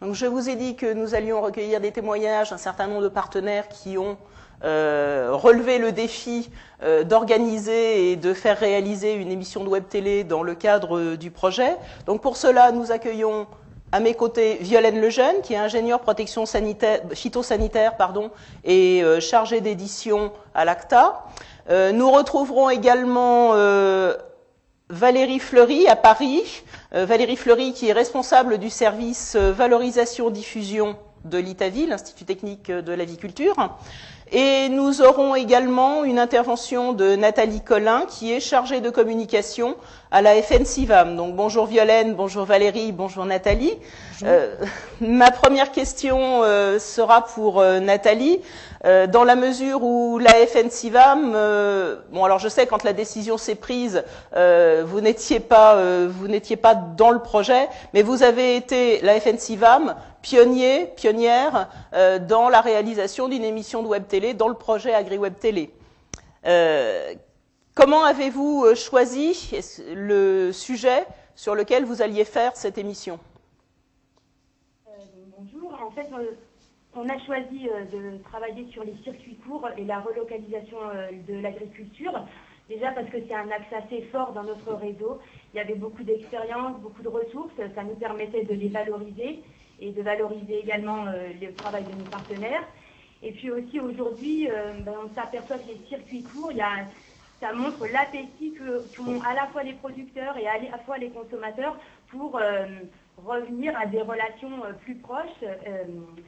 Donc, je vous ai dit que nous allions recueillir des témoignages, un certain nombre de partenaires qui ont relevé le défi d'organiser et de faire réaliser une émission de web télé dans le cadre du projet. Donc, pour cela, nous accueillons à mes côtés Violaine Lejeune, qui est ingénieure protection sanitaire, phytosanitaire et chargée d'édition à l'ACTA. Nous retrouverons également Valérie Fleury à Paris. Valérie Fleury qui est responsable du service valorisation-diffusion de l'ITAVI, l'Institut technique de l'aviculture. Et nous aurons également une intervention de Nathalie Collin, qui est chargée de communication à la FNCIVAM. Donc bonjour Violaine, bonjour Valérie, bonjour Nathalie. Bonjour. Ma première question sera pour Nathalie. Dans la mesure où la FNCIVAM, bon alors je sais quand la décision s'est prise, vous n'étiez pas dans le projet, mais vous avez été la FNCIVAM pionnière dans la réalisation d'une émission de web télé dans le projet AgriWeb Télé. Comment avez-vous choisi le sujet sur lequel vous alliez faire cette émission? Bonjour, en fait on a choisi de travailler sur les circuits courts et la relocalisation de l'agriculture. Déjà parce que c'est un axe assez fort dans notre réseau. Il y avait beaucoup d'expériences, beaucoup de ressources. Ça nous permettait de les valoriser et de valoriser également le travail de nos partenaires. Et puis aussi aujourd'hui, on s'aperçoit que les circuits courts, ça montre l'appétit qu'ont à la fois les producteurs et à la fois les consommateurs pour revenir à des relations plus proches.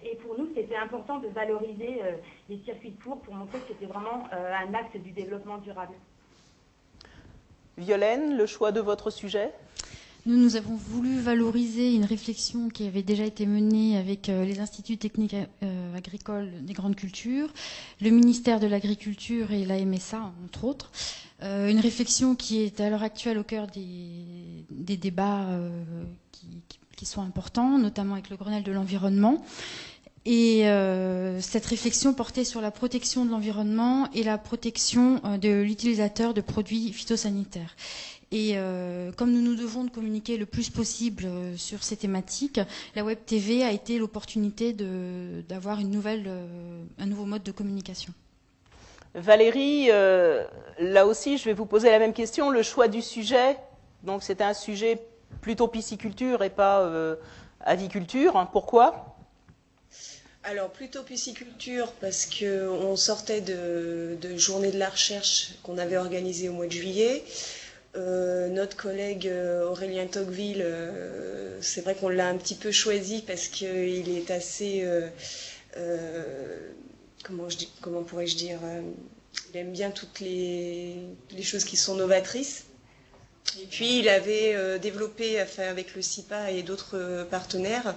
Et pour nous, c'était important de valoriser les circuits courts pour montrer que c'était vraiment un axe du développement durable. Violaine, le choix de votre sujet? Nous avons voulu valoriser une réflexion qui avait déjà été menée avec les instituts techniques agricoles des grandes cultures, le ministère de l'Agriculture et la MSA, entre autres. Une réflexion qui est à l'heure actuelle au cœur des débats qui sont importants, notamment avec le Grenelle de l'environnement. Et cette réflexion portait sur la protection de l'environnement et la protection de l'utilisateur de produits phytosanitaires. Et comme nous devons de communiquer le plus possible sur ces thématiques, la Web TV a été l'opportunité d'avoir un nouveau mode de communication. Valérie, là aussi, je vais vous poser la même question. Le choix du sujet, donc c'était un sujet plutôt pisciculture et pas aviculture. Pourquoi ? Alors, plutôt pisciculture parce qu'on sortait de journée de la recherche qu'on avait organisée au mois de juillet. Notre collègue Aurélien Tocqueville, c'est vrai qu'on l'a un petit peu choisi parce qu'il est assez, comment pourrais-je dire, il aime bien toutes les choses qui sont novatrices. Et puis il avait développé avec le CIPA et d'autres partenaires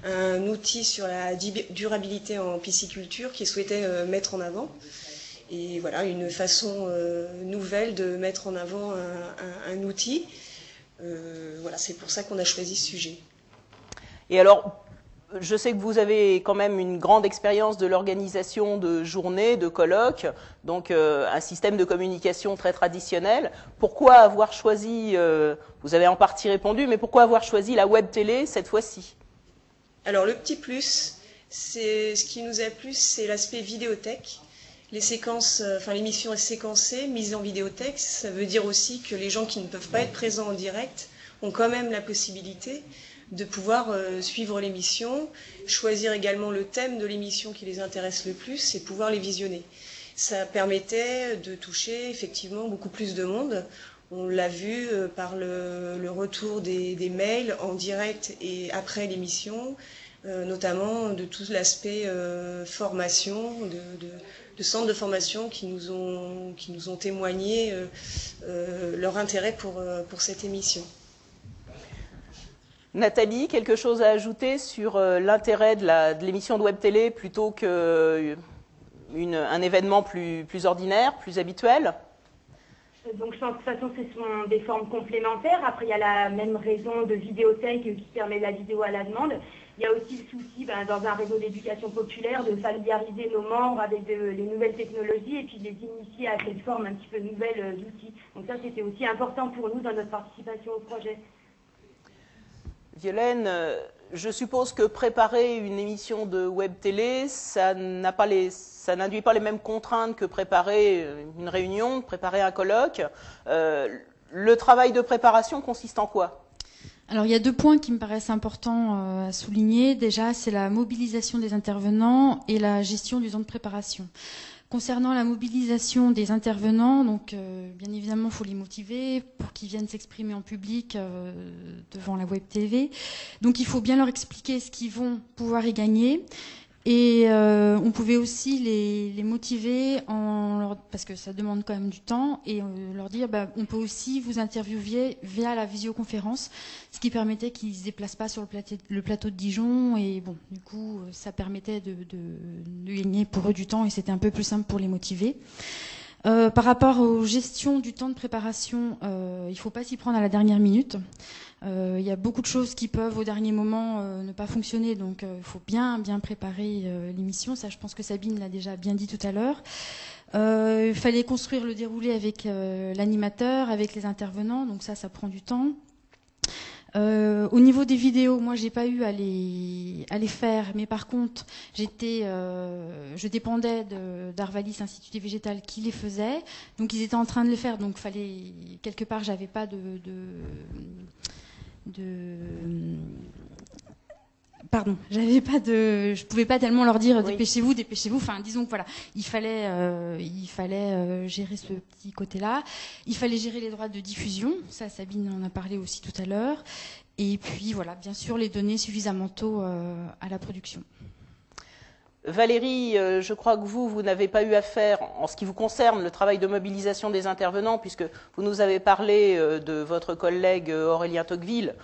un outil sur la durabilité en pisciculture qu'il souhaitait mettre en avant. Et voilà, une façon nouvelle de mettre en avant un outil. Voilà, c'est pour ça qu'on a choisi ce sujet. Et alors, je sais que vous avez quand même une grande expérience de l'organisation de journées, de colloques, donc un système de communication très traditionnel. Pourquoi avoir choisi, vous avez en partie répondu, mais pourquoi avoir choisi la web télé cette fois-ci? Alors le petit plus, ce qui nous a plu, c'est l'aspect vidéothèque. Les séquences, l'émission est séquencée, mise en vidéothèque. Ça veut dire aussi que les gens qui ne peuvent pas être présents en direct ont quand même la possibilité de pouvoir suivre l'émission, choisir également le thème de l'émission qui les intéresse le plus et pouvoir les visionner. Ça permettait de toucher effectivement beaucoup plus de monde. On l'a vu par le retour des mails en direct et après l'émission, notamment de tout l'aspect formation, de centres de formation qui nous ont témoigné leur intérêt pour cette émission. Nathalie, quelque chose à ajouter sur l'intérêt de l'émission de web télé plutôt qu'un événement plus ordinaire, plus habituel? Donc, je pense que de toute façon, ce sont des formes complémentaires. Après, il y a la même raison de vidéothèque qui permet la vidéo à la demande. Il y a aussi le souci, dans un réseau d'éducation populaire, de familiariser nos membres avec les nouvelles technologies et puis de les initier à cette forme un petit peu nouvelle d'outils. Donc ça, c'était aussi important pour nous dans notre participation au projet. Violaine, je suppose que préparer une émission de web télé, ça n'induit pas les mêmes contraintes que préparer une réunion, préparer un colloque. Le travail de préparation consiste en quoi ? Alors il y a 2 points qui me paraissent importants à souligner. Déjà, c'est la mobilisation des intervenants et la gestion du temps de préparation. Concernant la mobilisation des intervenants, donc bien évidemment, il faut les motiver pour qu'ils viennent s'exprimer en public devant la web TV. Donc il faut bien leur expliquer ce qu'ils vont pouvoir y gagner. Et on pouvait aussi les motiver parce que ça demande quand même du temps, et leur dire on peut aussi vous interviewer via la visioconférence, ce qui permettait qu'ils ne se déplacent pas sur le plateau de Dijon, et bon, du coup ça permettait de gagner pour eux du temps, et c'était un peu plus simple pour les motiver. Par rapport aux gestions du temps de préparation, il ne faut pas s'y prendre à la dernière minute. Il y a beaucoup de choses qui peuvent au dernier moment ne pas fonctionner, donc il faut bien préparer l'émission. Ça, je pense que Sabine l'a déjà bien dit tout à l'heure. Il fallait construire le déroulé avec l'animateur, avec les intervenants, donc ça prend du temps. Au niveau des vidéos, moi j'ai pas eu à les faire, mais par contre je dépendais d'Arvalis Institut Végétal qui les faisait, donc ils étaient en train de les faire, donc fallait quelque part, j'avais pas je pouvais pas tellement leur dire dépêchez-vous. Enfin, disons que voilà, il fallait gérer ce petit côté-là. Il fallait gérer les droits de diffusion. Ça, Sabine en a parlé aussi tout à l'heure. Et puis voilà, bien sûr, les donner suffisamment tôt à la production. Valérie, je crois que vous n'avez pas eu à faire, en ce qui vous concerne, le travail de mobilisation des intervenants, puisque vous nous avez parlé de votre collègue Aurélien Tocqueville,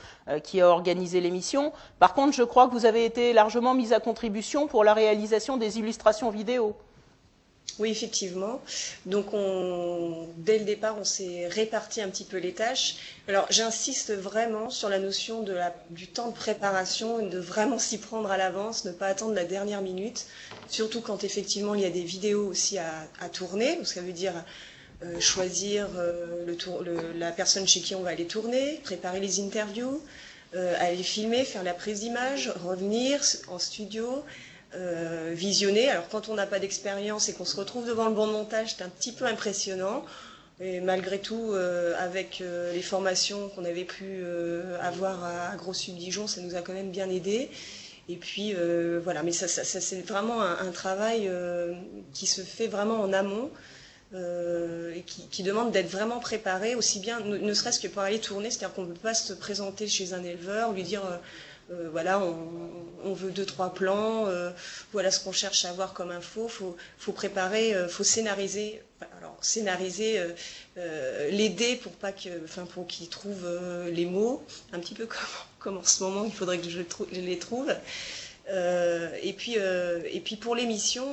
qui a organisé l'émission. Par contre, je crois que vous avez été largement mise à contribution pour la réalisation des illustrations vidéo. Oui, effectivement. Donc, dès le départ, on s'est réparti un petit peu les tâches. Alors, j'insiste vraiment sur la notion du temps de préparation, et de vraiment s'y prendre à l'avance, ne pas attendre la dernière minute, surtout quand effectivement il y a des vidéos aussi à tourner. Donc, ça veut dire choisir la personne chez qui on va aller tourner, préparer les interviews, aller filmer, faire la prise d'image, revenir en studio. Visionner. Alors quand on n'a pas d'expérience et qu'on se retrouve devant le banc de montage, c'est un petit peu impressionnant. Et malgré tout, avec les formations qu'on avait pu avoir à Gros Sud Dijon, ça nous a quand même bien aidé. Et puis voilà, mais ça c'est vraiment un travail qui se fait vraiment en amont. Et qui demande d'être vraiment préparé, aussi bien, ne serait-ce que pour aller tourner, c'est-à-dire qu'on ne peut pas se présenter chez un éleveur, lui dire voilà, on veut 2-3 plans, voilà ce qu'on cherche à avoir comme info, faut préparer, faut scénariser, l'aider pour qu'il trouve les mots, un petit peu comme en ce moment, il faudrait que je les trouve. Et puis pour l'émission,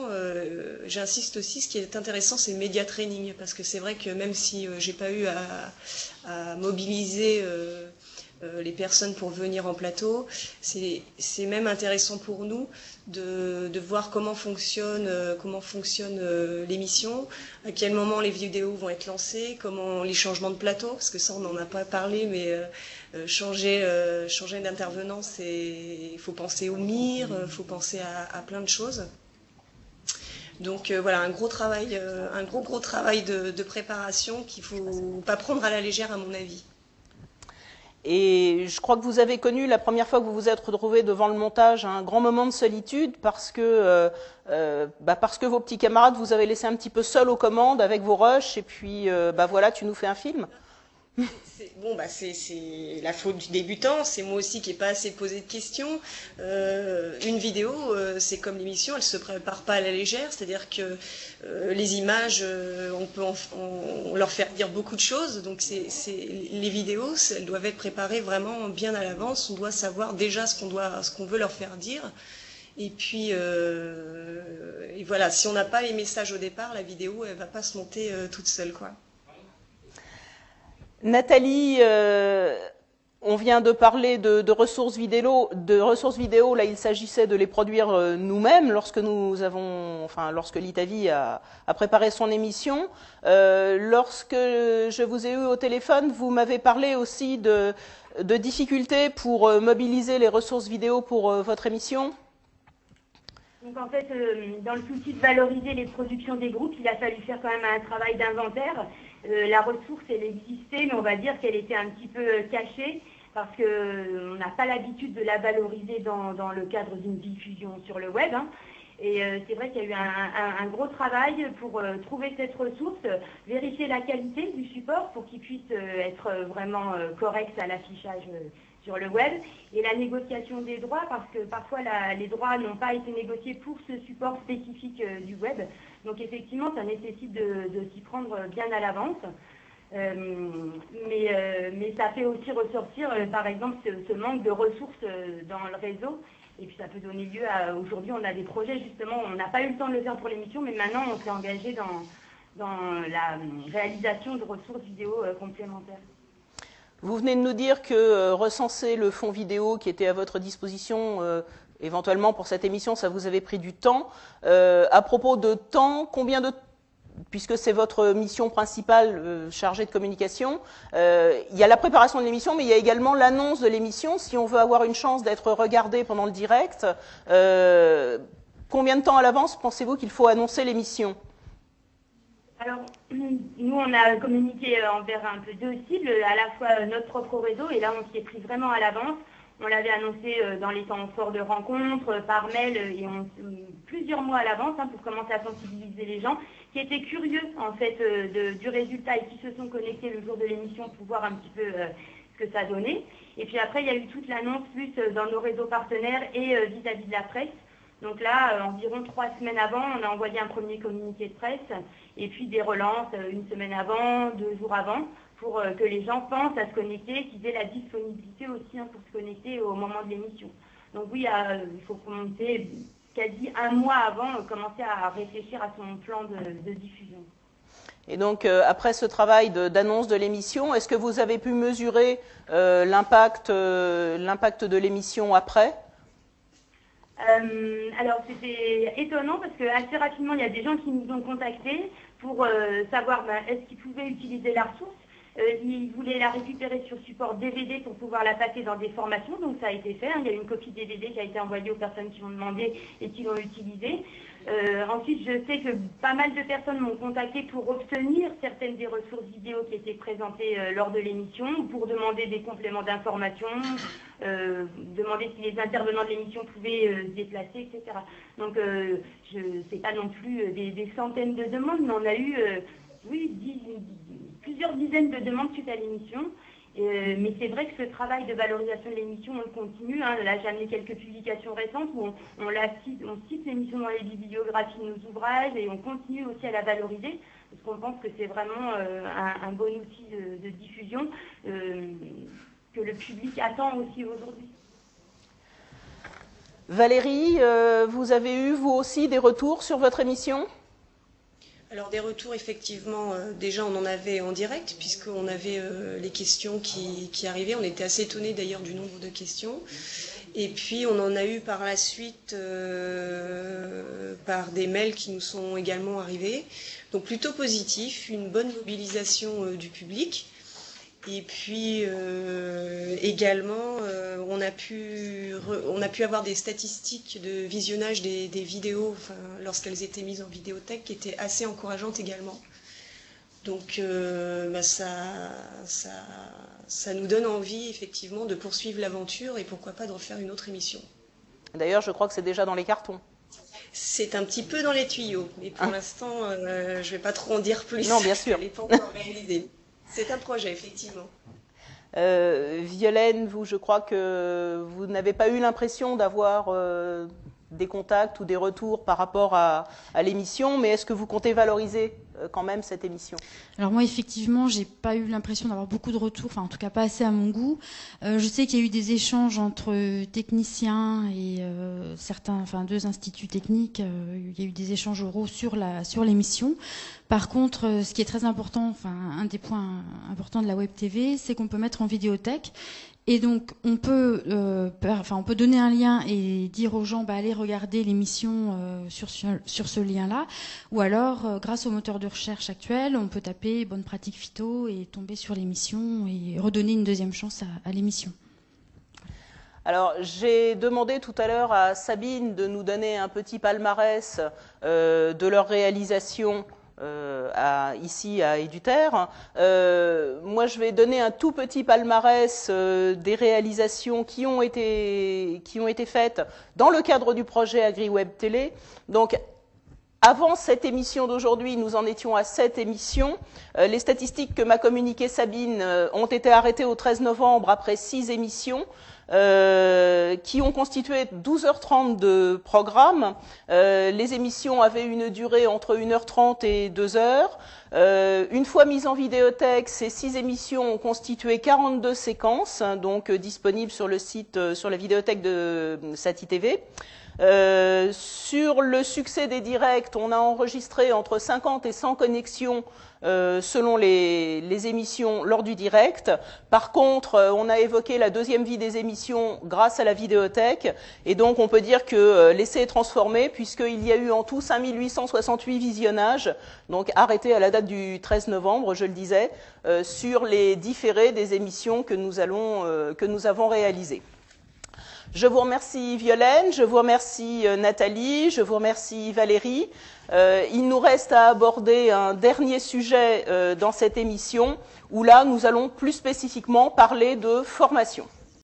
j'insiste aussi, ce qui est intéressant, c'est le média training, parce que c'est vrai que même si j'ai pas eu à mobiliser les personnes pour venir en plateau, c'est même intéressant pour nous de voir comment fonctionne l'émission, à quel moment les vidéos vont être lancées, comment les changements de plateau, parce que ça on n'en a pas parlé, mais changer d'intervenant, il faut penser au mire, il faut penser à plein de choses. Donc voilà, un gros travail de préparation qu'il ne faut pas prendre à la légère, à mon avis. Et je crois que vous avez connu, la première fois que vous vous êtes retrouvé devant le montage, un grand moment de solitude parce que vos petits camarades vous avaient laissé un petit peu seul aux commandes avec vos rushs, et puis voilà, tu nous fais un film. C'est la faute du débutant, c'est moi aussi qui n'ai pas assez posé de questions. Une vidéo, c'est comme l'émission, elle ne se prépare pas à la légère, c'est-à-dire que les images, on peut leur faire dire beaucoup de choses, donc les vidéos, elles doivent être préparées vraiment bien à l'avance, on doit savoir déjà ce qu'on veut leur faire dire. Et puis, et voilà, si on n'a pas les messages au départ, la vidéo, elle ne va pas se monter toute seule, quoi. Nathalie, On vient de parler de ressources vidéo. Là, il s'agissait de les produire nous-mêmes lorsque lorsque l'Itavi a préparé son émission. Lorsque je vous ai eu au téléphone, vous m'avez parlé aussi de difficultés pour mobiliser les ressources vidéo pour votre émission. Donc en fait, dans le souci de valoriser les productions des groupes, il a fallu faire quand même un travail d'inventaire. La ressource, elle existait, mais on va dire qu'elle était un petit peu cachée parce qu'on n'a pas l'habitude de la valoriser dans le cadre d'une diffusion sur le web. Hein. Et c'est vrai qu'il y a eu un gros travail pour trouver cette ressource, vérifier la qualité du support pour qu'il puisse être vraiment correct à l'affichage sur le web, et la négociation des droits, parce que parfois les droits n'ont pas été négociés pour ce support spécifique du web. Donc effectivement, ça nécessite de s'y prendre bien à l'avance. Mais ça fait aussi ressortir, par exemple, ce manque de ressources dans le réseau. Et puis ça peut donner lieu à, aujourd'hui, on a des projets, justement, on n'a pas eu le temps de le faire pour l'émission, mais maintenant on s'est engagé dans la réalisation de ressources vidéo complémentaires. Vous venez de nous dire que recenser le fond vidéo qui était à votre disposition, éventuellement pour cette émission, ça vous avait pris du temps. À propos de temps, puisque c'est votre mission principale chargée de communication, il y a la préparation de l'émission, mais il y a également l'annonce de l'émission. Si on veut avoir une chance d'être regardé pendant le direct, combien de temps à l'avance pensez-vous qu'il faut annoncer l'émission ? Alors, nous, on a communiqué envers un peu deux cibles, à la fois notre propre réseau, et là, on s'y est pris vraiment à l'avance. On l'avait annoncé dans les temps forts de rencontres, par mail, et plusieurs mois à l'avance, pour commencer à sensibiliser les gens qui étaient curieux, en fait, du résultat et qui se sont connectés le jour de l'émission pour voir un petit peu ce que ça donnait. Et puis après, il y a eu toute l'annonce plus dans nos réseaux partenaires et vis-à-vis de la presse. Donc là, environ 3 semaines avant, on a envoyé un premier communiqué de presse et puis des relances une semaine avant, 2 jours avant, pour que les gens pensent à se connecter, qu'ils aient la disponibilité aussi pour se connecter au moment de l'émission. Donc oui, il faut compter quasi 1 mois avant, commencer à réfléchir à son plan de diffusion. Et donc, après ce travail d'annonce de l'émission, est-ce que vous avez pu mesurer l'impact de l'émission après ? Alors c'était étonnant parce que assez rapidement il y a des gens qui nous ont contactés pour savoir est-ce qu'ils pouvaient utiliser la ressource. Ils voulaient la récupérer sur support DVD pour pouvoir la passer dans des formations, donc ça a été fait. Il y a eu une copie DVD qui a été envoyée aux personnes qui l'ont demandé et qui l'ont utilisée. Ensuite, je sais que pas mal de personnes m'ont contacté pour obtenir certaines des ressources vidéo qui étaient présentées lors de l'émission, pour demander des compléments d'information, demander si les intervenants de l'émission pouvaient se déplacer, etc. Donc, je ne sais pas non plus des centaines de demandes, mais on a eu, plusieurs dizaines de demandes suite à l'émission. Mais c'est vrai que ce travail de valorisation de l'émission, on le continue. Là, j'ai amené quelques publications récentes où on cite l'émission dans les bibliographies de nos ouvrages et on continue aussi à la valoriser parce qu'on pense que c'est vraiment un bon outil de diffusion que le public attend aussi aujourd'hui. Valérie, vous avez eu vous aussi des retours sur votre émission ? Alors des retours, effectivement, déjà on en avait en direct, puisqu'on avait les questions qui arrivaient. On était assez étonnés d'ailleurs du nombre de questions. Et puis on en a eu par la suite par des mails qui nous sont également arrivés. Donc plutôt positif, une bonne mobilisation du public. Et puis également, on a pu avoir des statistiques de visionnage des vidéos lorsqu'elles étaient mises en vidéothèque qui étaient assez encourageantes également. Donc ça nous donne envie effectivement de poursuivre l'aventure et pourquoi pas de refaire une autre émission. D'ailleurs, je crois que c'est déjà dans les cartons. C'est un petit peu dans les tuyaux, mais pour l'instant, je ne vais pas trop en dire plus. Non, bien sûr. Elle n'est pas encore réalisée. C'est un projet, effectivement. Violaine, vous, je crois que vous n'avez pas eu l'impression d'avoir des contacts ou des retours par rapport à l'émission, mais est-ce que vous comptez valoriser quand même cette émission? Alors moi, effectivement, j'ai pas eu l'impression d'avoir beaucoup de retours, enfin en tout cas pas assez à mon goût. Je sais qu'il y a eu des échanges entre techniciens et certains, enfin 2 instituts techniques. Il y a eu des échanges oraux sur l'émission. Par contre, ce qui est très important, enfin un des points importants de la Web TV, c'est qu'on peut mettre en vidéothèque. Et donc, on peut donner un lien et dire aux gens, allez regarder l'émission sur ce lien-là. Ou alors, grâce au moteur de recherche actuel, on peut taper bonne pratique phyto et tomber sur l'émission et redonner une deuxième chance à l'émission. Alors, j'ai demandé tout à l'heure à Sabine de nous donner un petit palmarès de leur réalisation ici à Eduter. Moi, je vais donner un tout petit palmarès des réalisations qui ont été faites dans le cadre du projet AgriWeb Télé. Donc, avant cette émission d'aujourd'hui, nous en étions à 7 émissions. Les statistiques que m'a communiquées Sabine ont été arrêtées au 13 novembre après 6 émissions. Qui ont constitué 12h30 de programme. Les émissions avaient une durée entre 1h30 et 2h. Une fois mises en vidéothèque, ces 6 émissions ont constitué 42 séquences, donc disponibles sur le site, sur la vidéothèque de Sati TV. Sur le succès des directs, on a enregistré entre 50 et 100 connexions selon les émissions lors du direct. Par contre, on a évoqué la deuxième vie des émissions grâce à la vidéothèque. Et donc, on peut dire que l'essai est transformé puisqu'il y a eu en tout 5868 visionnages, donc arrêtés à la date du 13 novembre, je le disais, sur les différés des émissions que nous avons réalisées. Je vous remercie Violaine, je vous remercie Nathalie, je vous remercie Valérie. Il nous reste à aborder un dernier sujet dans cette émission où là nous allons plus spécifiquement parler de formation.